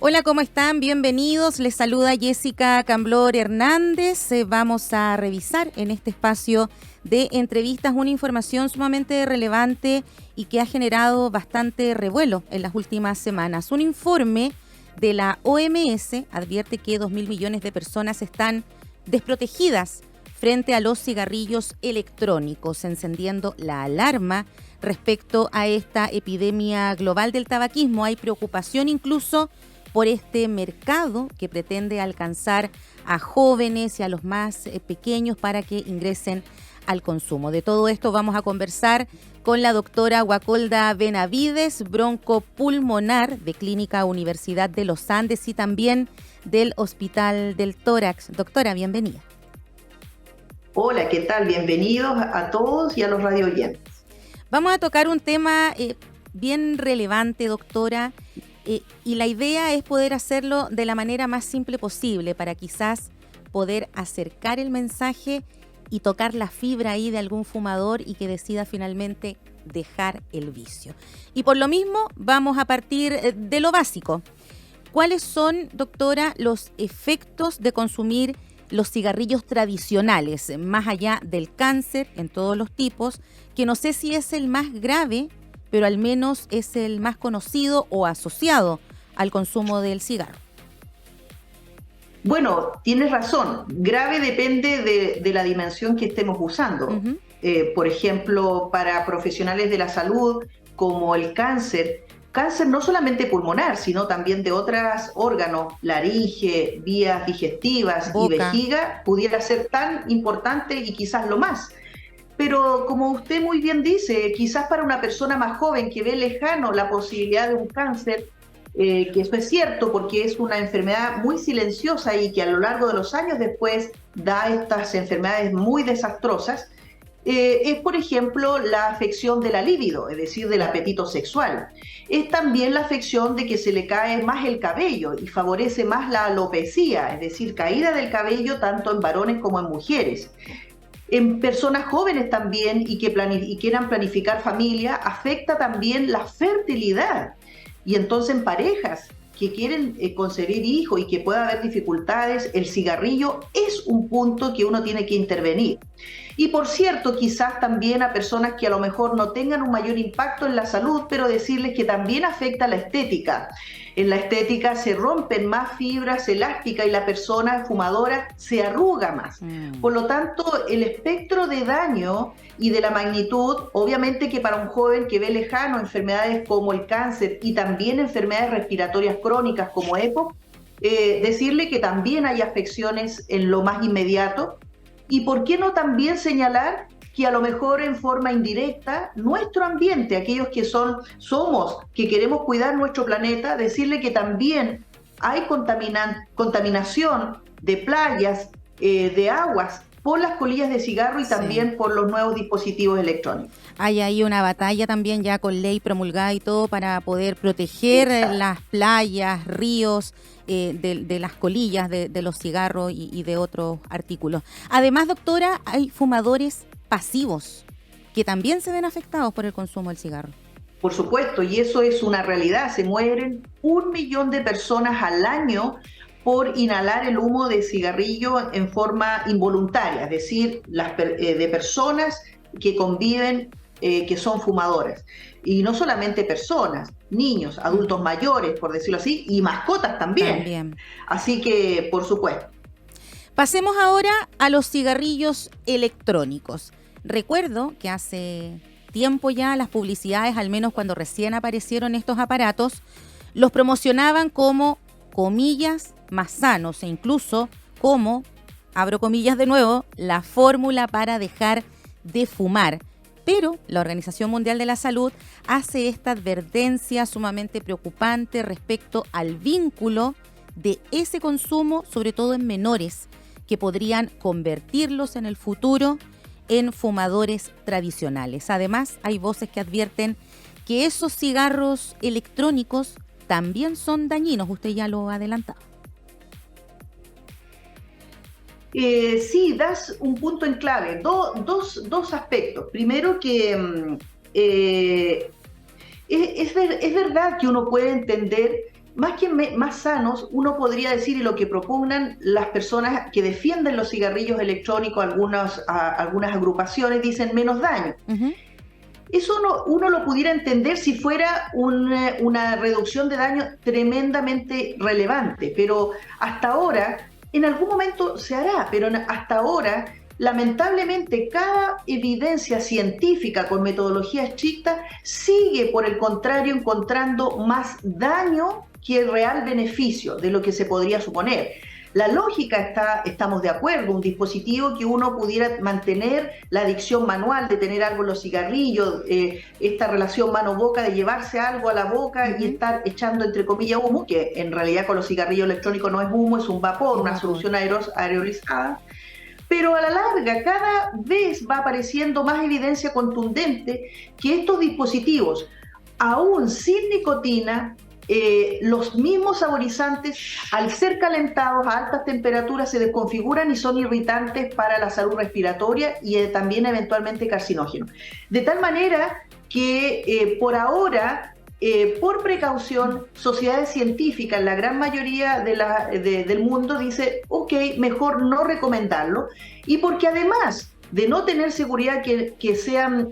Hola, ¿cómo están? Bienvenidos. Les saluda Jessica Camblor Hernández. Vamos a revisar en este espacio de entrevistas una información sumamente relevante y que ha generado bastante revuelo en las últimas semanas. Un informe de la OMS advierte que 2.000 millones de personas están desprotegidas frente a los cigarrillos electrónicos, encendiendo la alarma respecto a esta epidemia global del tabaquismo. Hay preocupación incluso por este mercado que pretende alcanzar a jóvenes y a los más pequeños para que ingresen al consumo. De todo esto vamos a conversar con la doctora Guacolda Benavides, broncopulmonar de Clínica Universidad de los Andes y también del Hospital del Tórax. Doctora, bienvenida. Hola, ¿qué tal? Bienvenidos a todos y a los radio oyentes. Vamos a tocar un tema bien relevante, doctora, y la idea es poder hacerlo de la manera más simple posible para quizás poder acercar el mensaje y tocar la fibra ahí de algún fumador y que decida finalmente dejar el vicio. Y por lo mismo vamos a partir de lo básico. ¿Cuáles son, doctora, los efectos de consumir los cigarrillos tradicionales, más allá del cáncer en todos los tipos, que no sé si es el más grave, pero al menos es el más conocido o asociado al consumo del cigarro? Bueno, tienes razón. Grave depende de la dimensión que estemos usando. Uh-huh. Por ejemplo, para profesionales de la salud, como el cáncer no solamente pulmonar, sino también de otros órganos, laringe, vías digestivas Boca y vejiga, pudiera ser tan importante y quizás lo más. Pero como usted muy bien dice, quizás para una persona más joven que ve lejano la posibilidad de un cáncer, que eso es cierto porque es una enfermedad muy silenciosa y que a lo largo de los años después da estas enfermedades muy desastrosas, es por ejemplo la afección de la libido, es decir, del apetito sexual. Es también la afección de que se le cae más el cabello y favorece más la alopecia, es decir, caída del cabello tanto en varones como en mujeres. En personas jóvenes también y que quieran planificar familia, afecta también la fertilidad. Y entonces en parejas que quieren concebir hijos y que pueda haber dificultades, el cigarrillo es un punto que uno tiene que intervenir. Y por cierto, quizás también a personas que a lo mejor no tengan un mayor impacto en la salud, pero decirles que también afecta la estética. En la estética se rompen más fibras elásticas y la persona fumadora se arruga más. Por lo tanto, el espectro de daño y de la magnitud, obviamente que para un joven que ve lejano enfermedades como el cáncer y también enfermedades respiratorias crónicas como EPOC, decirle que también hay afecciones en lo más inmediato. Y por qué no también señalar que a lo mejor en forma indirecta nuestro ambiente, aquellos que que queremos cuidar nuestro planeta, decirle que también hay contaminación de playas, de aguas, por las colillas de cigarro y también por los nuevos dispositivos electrónicos. Hay ahí una batalla también ya con ley promulgada y todo para poder proteger las playas, ríos, de las colillas de los cigarros y de otros artículos. Además, doctora, hay fumadores pasivos que también se ven afectados por el consumo del cigarro. Por supuesto, y eso es una realidad. Se mueren 1 millón de personas al año por inhalar el humo de cigarrillo en forma involuntaria, es decir, de personas que conviven, que son fumadoras. Y no solamente personas, niños, adultos mayores, por decirlo así, y mascotas también. Así que, por supuesto. Pasemos ahora a los cigarrillos electrónicos. Recuerdo que hace tiempo ya las publicidades, al menos cuando recién aparecieron estos aparatos, los promocionaban como, comillas, más sanos e incluso como, abro comillas de nuevo, la fórmula para dejar de fumar. Pero la Organización Mundial de la Salud hace esta advertencia sumamente preocupante respecto al vínculo de ese consumo, sobre todo en menores, que podrían convertirlos en el futuro en fumadores tradicionales. Además, hay voces que advierten que esos cigarros electrónicos también son dañinos. Usted ya lo ha adelantado. Sí, das un punto en clave, dos aspectos. Primero que es verdad que uno puede entender más sanos, uno podría decir, y lo que propugnan las personas que defienden los cigarrillos electrónicos, algunas agrupaciones dicen menos daño. Ujú. Eso uno lo pudiera entender si fuera una reducción de daño tremendamente relevante, pero hasta ahora, en algún momento se hará, pero hasta ahora, lamentablemente, cada evidencia científica con metodología estricta sigue, por el contrario, encontrando más daño que el real beneficio de lo que se podría suponer. La lógica estamos de acuerdo, un dispositivo que uno pudiera mantener la adicción manual de tener algo en los cigarrillos, esta relación mano-boca de llevarse algo a la boca y estar echando entre comillas humo, que en realidad con los cigarrillos electrónicos no es humo, es un vapor, una solución aerolizada. Pero a la larga cada vez va apareciendo más evidencia contundente que estos dispositivos, aún sin nicotina, los mismos saborizantes, al ser calentados a altas temperaturas, se desconfiguran y son irritantes para la salud respiratoria y también eventualmente carcinógenos. De tal manera que por ahora, por precaución, sociedades científicas, la gran mayoría del mundo dice, ok, mejor no recomendarlo, y porque además de no tener seguridad que sean,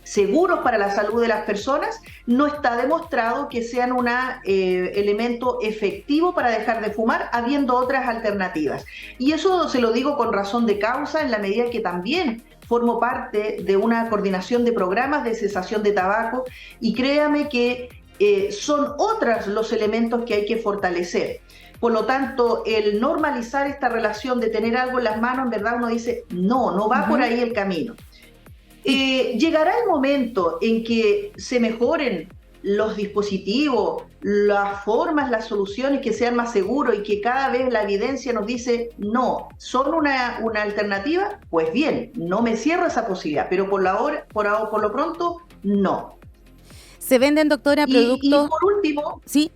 seguros para la salud de las personas, no está demostrado que sean un elemento efectivo para dejar de fumar, habiendo otras alternativas. Y eso se lo digo con razón de causa, en la medida que también formo parte de una coordinación de programas de cesación de tabaco, y créame que son otros los elementos que hay que fortalecer. Por lo tanto, el normalizar esta relación de tener algo en las manos, en verdad uno dice, no va por ahí el camino. Llegará el momento en que se mejoren los dispositivos, las formas, las soluciones, que sean más seguros y que cada vez la evidencia nos dice no, son una alternativa. Pues bien, no me cierro esa posibilidad, pero por lo pronto no. ¿Se venden, doctora, productos? Y por último, sí.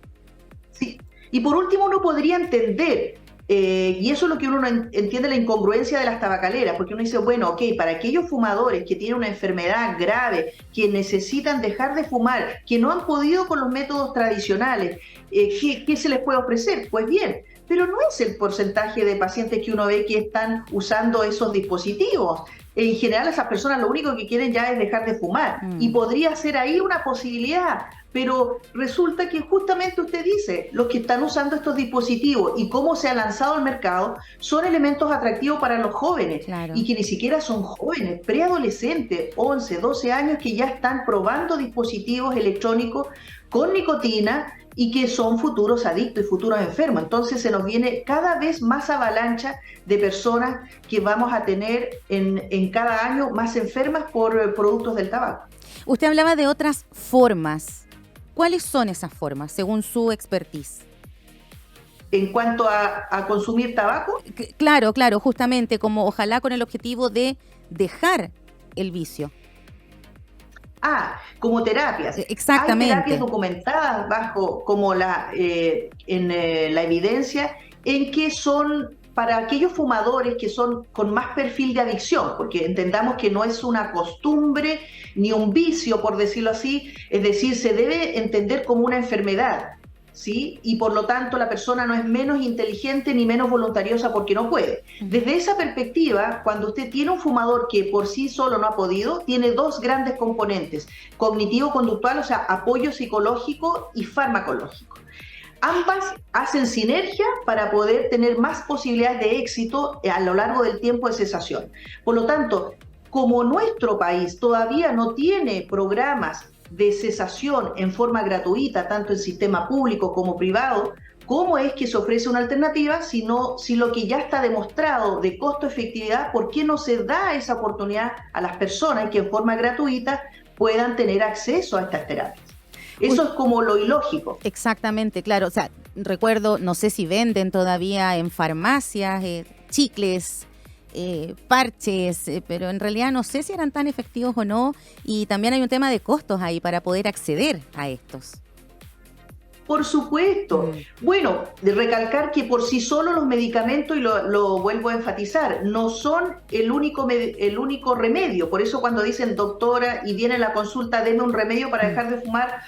Y por último uno podría entender, y eso es lo que uno no entiende, la incongruencia de las tabacaleras, porque uno dice, bueno, ok, para aquellos fumadores que tienen una enfermedad grave, que necesitan dejar de fumar, que no han podido con los métodos tradicionales, ¿qué se les puede ofrecer? Pues bien, pero no es el porcentaje de pacientes que uno ve que están usando esos dispositivos. En general, esas personas lo único que quieren ya es dejar de fumar, y podría ser ahí una posibilidad. Pero resulta que justamente usted dice, los que están usando estos dispositivos y cómo se ha lanzado al mercado son elementos atractivos para los jóvenes, claro, y que ni siquiera son jóvenes, preadolescentes, 11, 12 años, que ya están probando dispositivos electrónicos con nicotina y que son futuros adictos y futuros enfermos. Entonces se nos viene cada vez más avalancha de personas que vamos a tener en cada año más enfermas por productos del tabaco. Usted hablaba de otras formas. ¿Cuáles son esas formas, según su expertise? ¿En cuanto a consumir tabaco? Claro, justamente, como ojalá con el objetivo de dejar el vicio. Como terapias. Exactamente. Hay terapias documentadas como en la evidencia, en que son para aquellos fumadores que son con más perfil de adicción, porque entendamos que no es una costumbre ni un vicio, por decirlo así, es decir, se debe entender como una enfermedad, ¿sí? Y por lo tanto la persona no es menos inteligente ni menos voluntariosa porque no puede. Desde esa perspectiva, cuando usted tiene un fumador que por sí solo no ha podido, tiene dos grandes componentes: cognitivo-conductual, o sea, apoyo psicológico, y farmacológico. Ambas hacen sinergia para poder tener más posibilidades de éxito a lo largo del tiempo de cesación. Por lo tanto, como nuestro país todavía no tiene programas de cesación en forma gratuita, tanto en sistema público como privado, ¿cómo es que se ofrece una alternativa si lo que ya está demostrado de costo-efectividad, por qué no se da esa oportunidad a las personas que en forma gratuita puedan tener acceso a estas terapias? Eso es como lo ilógico. Exactamente, claro. O sea, recuerdo, no sé si venden todavía en farmacias chicles, parches, pero en realidad no sé si eran tan efectivos o no. Y también hay un tema de costos ahí para poder acceder a estos. Por supuesto. Bueno, de recalcar que por sí solo los medicamentos, y lo vuelvo a enfatizar, no son el único remedio. Por eso cuando dicen, doctora, y viene la consulta, deme un remedio para dejar de fumar,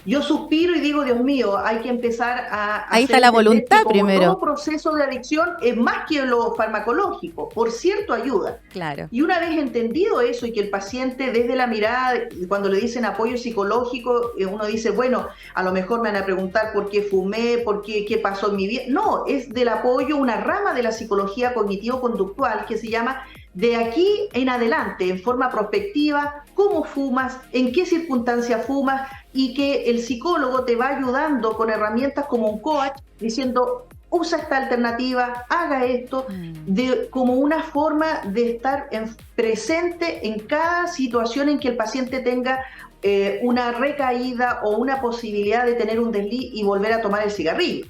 yo suspiro y digo, Dios mío, hay que empezar a Ahí hacer está la entender que voluntad como todo primero. proceso de adicción es más que lo farmacológico, por cierto ayuda. Claro. Y una vez entendido eso y que el paciente desde la mirada, cuando le dicen apoyo psicológico, uno dice, bueno, a lo mejor me van a preguntar por qué fumé, qué pasó en mi vida. No, es del apoyo, una rama de la psicología cognitivo-conductual que se llama de aquí en adelante, en forma prospectiva, cómo fumas, en qué circunstancias fumas, y que el psicólogo te va ayudando con herramientas como un coach, diciendo, usa esta alternativa, haga esto, como una forma de estar presente en cada situación en que el paciente tenga una recaída o una posibilidad de tener un desliz y volver a tomar el cigarrillo.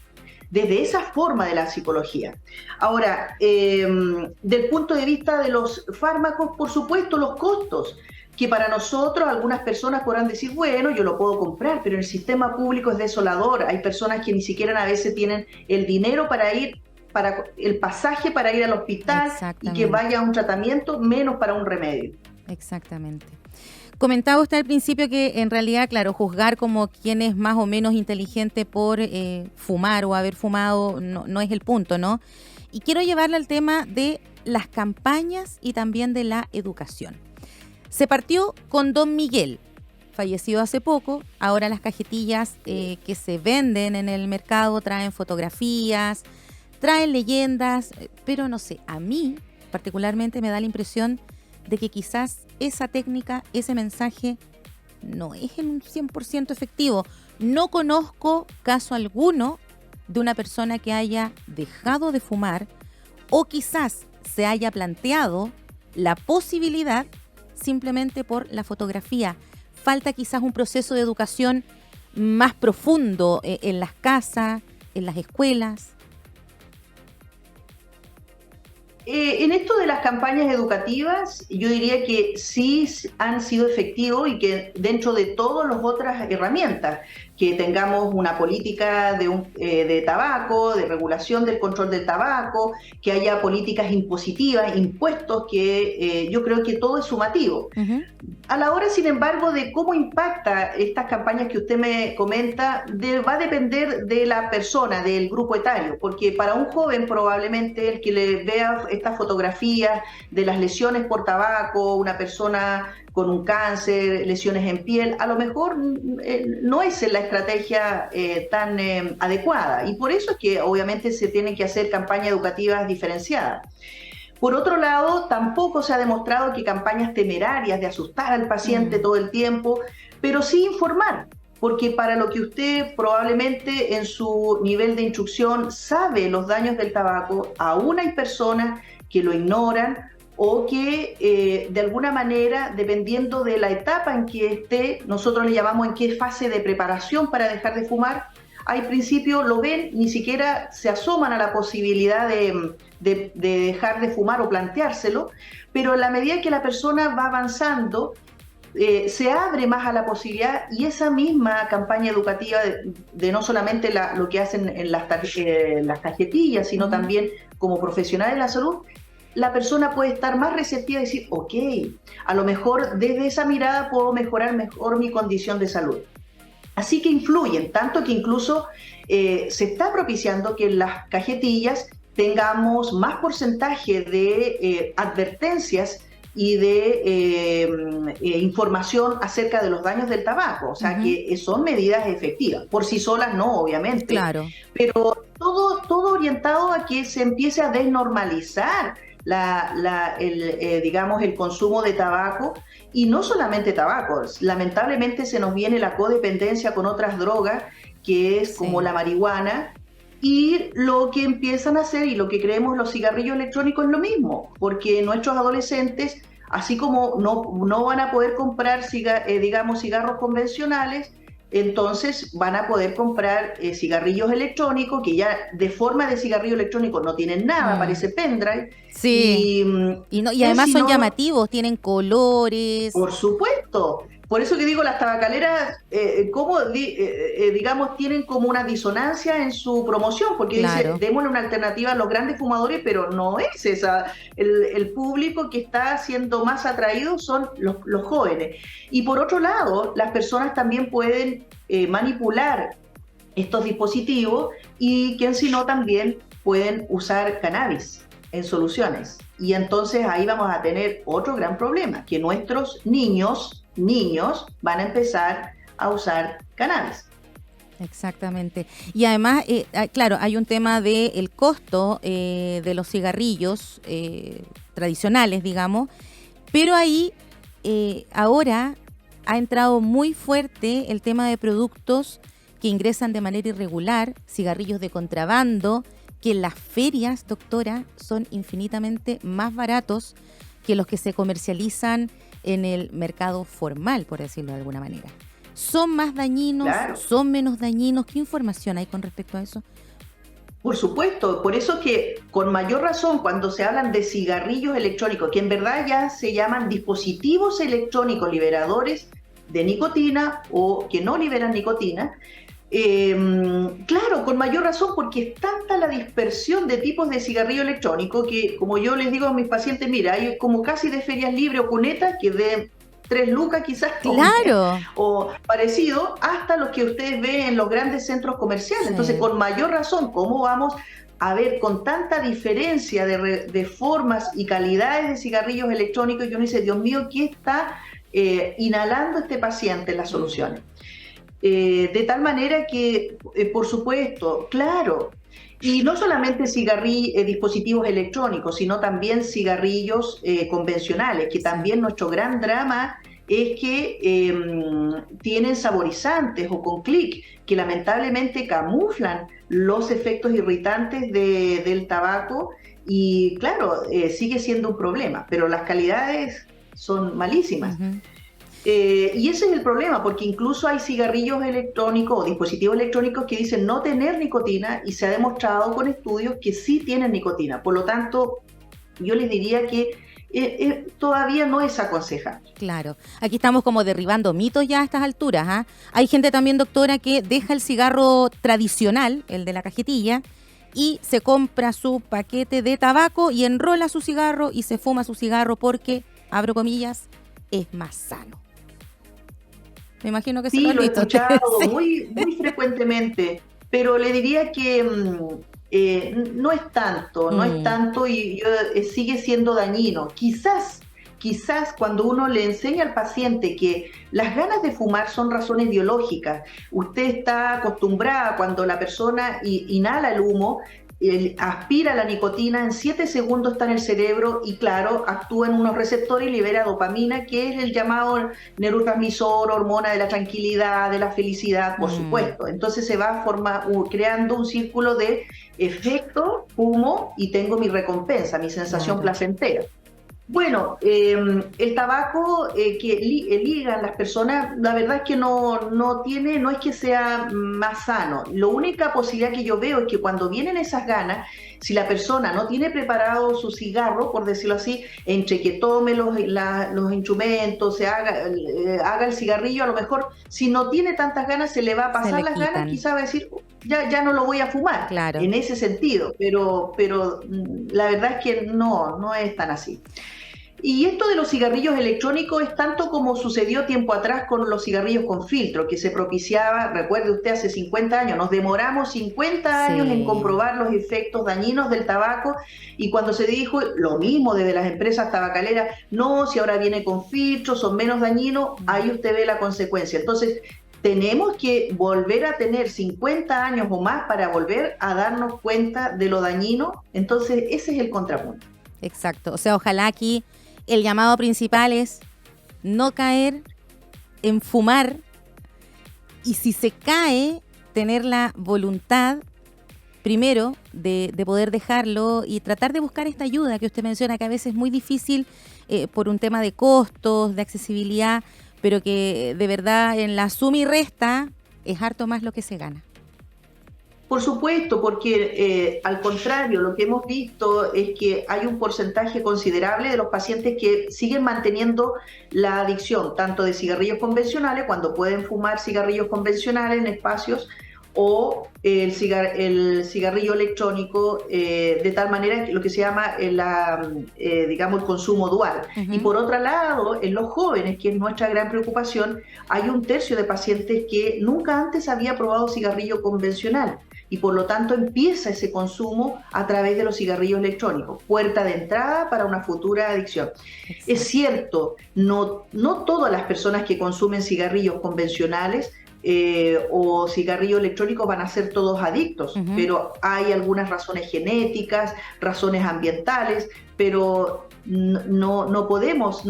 Desde esa forma de la psicología. Ahora, del punto de vista de los fármacos, por supuesto, los costos, que para nosotros algunas personas podrán decir, bueno, yo lo puedo comprar, pero el sistema público es desolador. Hay personas que ni siquiera a veces tienen el dinero para ir, para el pasaje para ir al hospital y que vaya a un tratamiento, menos para un remedio. Exactamente. Comentaba usted al principio que en realidad, claro, juzgar como quién es más o menos inteligente por fumar o haber fumado no es el punto, ¿no? Y quiero llevarle al tema de las campañas y también de la educación. Se partió con Don Miguel, fallecido hace poco. Ahora las cajetillas que se venden en el mercado traen fotografías, traen leyendas, pero no sé, a mí particularmente me da la impresión de que quizás esa técnica, ese mensaje, no es en un 100% efectivo. No conozco caso alguno de una persona que haya dejado de fumar o quizás se haya planteado la posibilidad simplemente por la fotografía. Falta quizás un proceso de educación más profundo en las casas, en las escuelas. En esto de las campañas educativas, yo diría que sí han sido efectivos y que dentro de todas las otras herramientas, que tengamos una política de tabaco, de regulación del control del tabaco, que haya políticas impositivas, impuestos, que yo creo que todo es sumativo. Uh-huh. A la hora, sin embargo, de cómo impacta estas campañas que usted me comenta, va a depender de la persona, del grupo etario, porque para un joven probablemente el que le vea estas fotografías de las lesiones por tabaco, una persona con un cáncer, lesiones en piel, a lo mejor no es la estrategia tan adecuada, y por eso es que obviamente se tienen que hacer campañas educativas diferenciadas. Por otro lado, tampoco se ha demostrado que campañas temerarias de asustar al paciente todo el tiempo, pero sí informar, porque para lo que usted probablemente en su nivel de instrucción sabe los daños del tabaco, aún hay personas que lo ignoran o que de alguna manera, dependiendo de la etapa en que esté, nosotros le llamamos en qué fase de preparación para dejar de fumar, al principio lo ven, ni siquiera se asoman a la posibilidad de dejar de fumar o planteárselo, pero a la medida que la persona va avanzando, se abre más a la posibilidad, y esa misma campaña educativa de no solamente lo que hacen en las cajetillas, sino también como profesional de la salud, la persona puede estar más receptiva y decir, ok, a lo mejor desde esa mirada puedo mejorar mejor mi condición de salud. Así que influyen, tanto que incluso se está propiciando que en las cajetillas tengamos más porcentaje de advertencias y de información acerca de los daños del tabaco, o sea, que son medidas efectivas. Por sí solas no, obviamente, claro, pero todo orientado a que se empiece a desnormalizar digamos, el consumo de tabaco, y no solamente tabaco. Lamentablemente se nos viene la codependencia con otras drogas, que es como la marihuana, y lo que empiezan a hacer y lo que creemos los cigarrillos electrónicos es lo mismo, porque nuestros adolescentes, así como no van a poder comprar digamos, cigarros convencionales, entonces van a poder comprar cigarrillos electrónicos, que ya de forma de cigarrillo electrónico no tienen nada, parece pendrive. Sí, y además son llamativos, tienen colores. Por supuesto, Por eso que digo, las tabacaleras, digamos, tienen como una disonancia en su promoción, porque dice, Claro. démosle una alternativa a los grandes fumadores, pero no es esa. El público que está siendo más atraído son los jóvenes. Y por otro lado, las personas también pueden manipular estos dispositivos y que si no también pueden usar cannabis en soluciones. Y entonces ahí vamos a tener otro gran problema, que nuestros niños van a empezar a usar cannabis. Exactamente. Y además, claro, hay un tema del costo de los cigarrillos tradicionales, digamos, pero ahí ahora ha entrado muy fuerte el tema de productos que ingresan de manera irregular, cigarrillos de contrabando, que en las ferias, doctora, son infinitamente más baratos que los que se comercializan en el mercado formal, por decirlo de alguna manera. ¿Son más dañinos? Claro. ¿Son menos dañinos? ¿Qué información hay con respecto a eso? Por supuesto, por eso que con mayor razón cuando se hablan de cigarrillos electrónicos, que en verdad ya se llaman dispositivos electrónicos liberadores de nicotina o que no liberan nicotina, claro, con mayor razón porque es tanta la dispersión de tipos de cigarrillo electrónico que, como yo les digo a mis pacientes, mira, hay como casi de ferias libres o cunetas que de 3 lucas quizás Claro. o parecido, hasta los que ustedes ven en los grandes centros comerciales. Sí. Entonces, con mayor razón, ¿cómo vamos a ver con tanta diferencia de formas y calidades de cigarrillos electrónicos? Y uno dice, Dios mío, ¿qué está inhalando este paciente en las soluciones? De tal manera que, por supuesto, claro, y no solamente dispositivos electrónicos, sino también cigarrillos convencionales, que también nuestro gran drama es que tienen saborizantes o con clic, que lamentablemente camuflan los efectos irritantes del tabaco y claro, sigue siendo un problema, pero las calidades son malísimas. Uh-huh. Y ese es el problema, porque incluso hay cigarrillos electrónicos o dispositivos electrónicos que dicen no tener nicotina y se ha demostrado con estudios que sí tienen nicotina. Por lo tanto, yo les diría que todavía no es aconsejable. Claro. Aquí estamos como derribando mitos ya a estas alturas. ¿Ah? Hay gente también, doctora, que deja el cigarro tradicional, el de la cajetilla, y se compra su paquete de tabaco y enrola su cigarro y se fuma su cigarro porque, abro comillas, es más sano. Me imagino que sí, se lo he escuchado sí. muy frecuentemente, pero le diría que no es tanto y sigue siendo dañino. Quizás cuando uno le enseña al paciente que las ganas de fumar son razones biológicas, usted está acostumbrada cuando la persona inhala el humo, aspira la nicotina, en 7 segundos está en el cerebro y claro, actúa en unos receptores y libera dopamina, que es el llamado neurotransmisor, hormona de la tranquilidad, de la felicidad, por supuesto. Entonces se va creando un círculo de efecto, humo y tengo mi recompensa, mi sensación placentera. Bueno, el tabaco que ligan las personas, la verdad es que no es que sea más sano. La única posibilidad que yo veo es que cuando vienen esas ganas, si la persona no tiene preparado su cigarro, por decirlo así, entre que tome los instrumentos, haga el cigarrillo, a lo mejor si no tiene tantas ganas se le va a pasar las ganas, quizá va a decir, ya no lo voy a fumar, claro. En ese sentido, pero la verdad es que no es tan así. Y esto de los cigarrillos electrónicos es tanto como sucedió tiempo atrás con los cigarrillos con filtro, que se propiciaba, recuerde usted, hace 50 años, nos demoramos 50 años en comprobar los efectos dañinos del tabaco, y cuando se dijo lo mismo desde las empresas tabacaleras, no, si ahora viene con filtro, son menos dañinos, ahí usted ve la consecuencia. Entonces, tenemos que volver a tener 50 años o más para volver a darnos cuenta de lo dañino, entonces ese es el contrapunto. Exacto, o sea, ojalá aquí el llamado principal es no caer en fumar y si se cae, tener la voluntad, primero, de poder dejarlo y tratar de buscar esta ayuda que usted menciona, que a veces es muy difícil por un tema de costos, de accesibilidad, pero que de verdad en la suma y resta es harto más lo que se gana. Por supuesto, porque al contrario, lo que hemos visto es que hay un porcentaje considerable de los pacientes que siguen manteniendo la adicción, tanto de cigarrillos convencionales, cuando pueden fumar cigarrillos convencionales en espacios, o el cigarrillo electrónico, de tal manera que lo que se llama digamos, el consumo dual. Y por otro lado, en los jóvenes, que es nuestra gran preocupación, hay 1/3 de pacientes que nunca antes había probado cigarrillo convencional y por lo tanto empieza ese consumo a través de los cigarrillos electrónicos, puerta de entrada para una futura adicción. Exacto. Es cierto, no todas las personas que consumen cigarrillos convencionales o cigarrillos electrónicos van a ser todos adictos, pero hay algunas razones genéticas, razones ambientales, pero no tenemos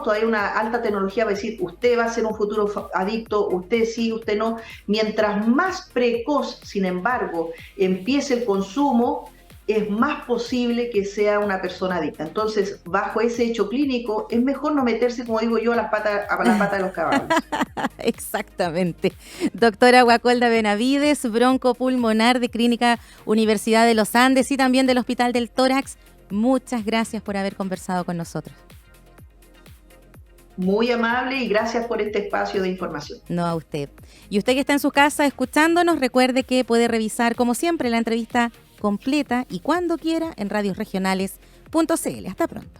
todavía una alta tecnología para decir usted va a ser un futuro adicto, usted sí, usted no. Mientras más precoz, sin embargo, empiece el consumo, es más posible que sea una persona adicta. Entonces, bajo ese hecho clínico, es mejor no meterse, como digo yo, a la pata de los caballos. Exactamente. Doctora Guacolda Benavides, broncopulmonar de Clínica Universidad de los Andes y también del Hospital del Tórax, muchas gracias por haber conversado con nosotros. Muy amable y gracias por este espacio de información. No, a usted. Y usted que está en su casa escuchándonos, recuerde que puede revisar, como siempre, la entrevista completa y cuando quiera en radiosregionales.cl. Hasta pronto.